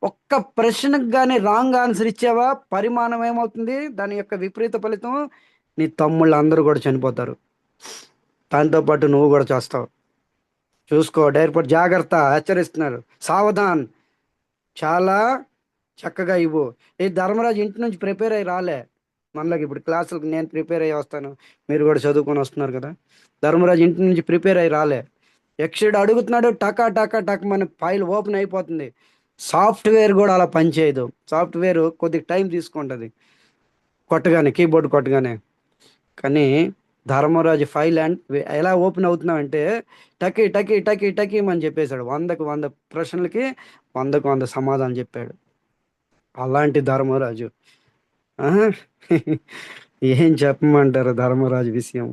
ఒక్క ప్రశ్నకు కానీ రాంగ్ ఆన్సర్ ఇచ్చావా పరిమాణం ఏమవుతుంది, దాని యొక్క విపరీత ఫలితం నీ తమ్ముళ్ళు అందరూ కూడా చనిపోతారు, దాంతోపాటు నువ్వు కూడా చేస్తావు. చూసుకో, డైరెక్ట్ జాగ్రత్త, హెచ్చరిస్తున్నారు. సావధాన్, చాలా చక్కగా ఇవ్వు. ఈ ధర్మరాజు ఇంటి నుంచి ప్రిపేర్ అయ్యి రాలే మనలోకి. ఇప్పుడు క్లాసులకు నేను ప్రిపేర్ అయ్యి వస్తాను, మీరు కూడా చదువుకొని వస్తున్నారు కదా. ధర్మరాజు ఇంటి నుంచి ప్రిపేర్ అయ్యి రాలే. యక్షుడు అడుగుతున్నాడు, టకా టకా టక్ మన ఫైల్ ఓపెన్ అయిపోతుంది. సాఫ్ట్వేర్ కూడా అలా పనిచేయదు. సాఫ్ట్వేర్ కొద్దిగా టైం తీసుకుంటుంది కొట్టగానే, కీబోర్డ్ కొట్టగానే. కానీ ధర్మరాజు ఫైల్ ఎలా ఓపెన్ అవుతున్నామంటే టకీ టకీ టకీ టకీ అని చెప్పేశాడు. 100కు 100 ప్రశ్నలకి 100కు 100 సమాధానం చెప్పాడు. అలాంటి ధర్మరాజు. ఏం చెప్పమంటారు ధర్మరాజు విషయం?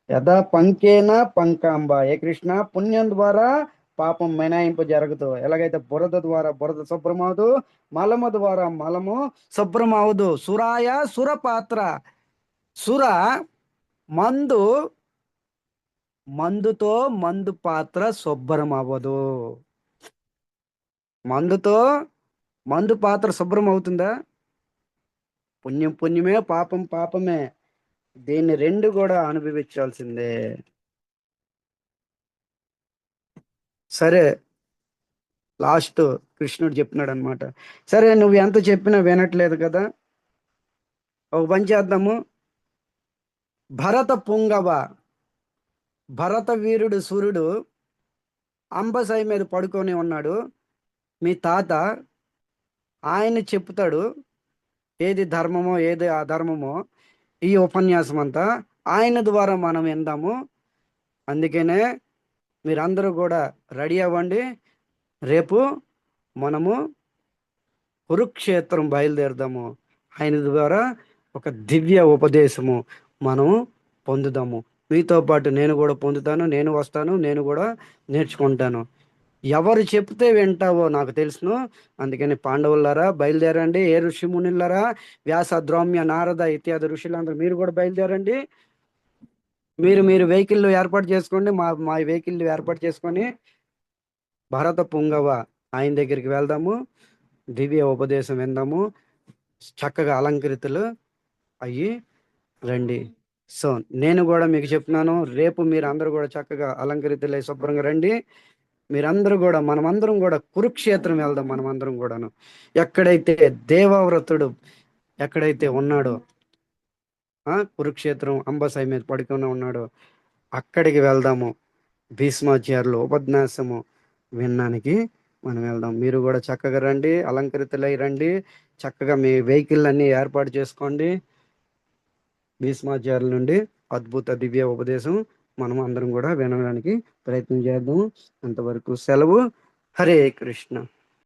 యథా పంకేన పంకాంబ, ఏ కృష్ణ పుణ్యం ద్వారా పాపం మినాయింపు జరగదు. ఎలాగైతే బురద ద్వారా బురద శుభ్రం అవదు, మలము ద్వారా మలము శుభ్రం అవదు. సురాయ సురపాత్ర, సుర మందు, మందుతో మందు పాత్ర శుభ్రం అవ్వదు. మందుతో మందు పాత్ర శుభ్రం అవుతుందా? పుణ్యం పుణ్యమే, పాపం పాపమే. దీన్ని రెండు కూడా అనుభవించాల్సిందే. సరే, లాస్ట్ కృష్ణుడు చెప్పినాడు అనమాట. సరే నువ్వు ఎంత చెప్పినా వినట్లేదు కదా, ఒక పని చేద్దాము. భరత పుంగవ, భరత వీరుడు సూర్యుడు అంబసాయి మీద పడుకొని ఉన్నాడు. మీ తాత ఆయన చెప్తాడు ఏది ధర్మమో ఏది అధర్మమో. ఈ ఉపన్యాసం అంతా ఆయన ద్వారా మనం విందాము. అందుకనే మీరందరూ కూడా రెడీ అవ్వండి. రేపు మనము కురుక్షేత్రం బయలుదేరదాము. ఆయన ద్వారా ఒక దివ్య ఉపదేశము మనము పొందుదాము. మీతో పాటు నేను కూడా పొందుతాను, నేను వస్తాను, నేను కూడా నేర్చుకుంటాను. ఎవరు చెప్తే వింటావో నాకు తెలుసును. అందుకని పాండవులారా బయలుదేరండి. ఏ ఋషి మునిలారా, వ్యాస, ద్రౌమ్య, నారద ఇత్యాది ఋషులందరూ మీరు కూడా బయలుదేరండి. మీరు వెహికల్ ఏర్పాటు చేసుకోండి. మా వెహికల్ ఏర్పాటు చేసుకొని భరత పుంగవ ఆయన దగ్గరికి వెళ్దాము. దివ్య ఉపదేశం విందాము. చక్కగా అలంకరితులు అయ్యి రండి. సో నేను కూడా మీకు చెప్తున్నాను, రేపు మీరు అందరూ కూడా చక్కగా అలంకరితులై శుభ్రంగా రండి. మీరందరూ కూడా మనమందరం కూడా కురుక్షేత్రం వెళ్దాం. మనమందరం కూడాను ఎక్కడైతే దేవవ్రతుడు ఎక్కడైతే ఉన్నాడో, కురుక్షేత్రం అంబసాయి మీద పడుకొని ఉన్నాడో అక్కడికి వెళ్దాము. భీష్మాచార్యులు ఉపన్యాసము వినడానికి మనం వెళ్దాం. మీరు కూడా చక్కగా రండి, అలంకరితులై రండి. చక్కగా మీ వెహికల్ అన్ని ఏర్పాటు చేసుకోండి. భీష్మాచార్యుల నుండి అద్భుత దివ్య ఉపదేశం మనం అందరం కూడా వినడానికి ప్రయత్నం చేద్దాం. అంతవరకు సెలవు. హరే కృష్ణ.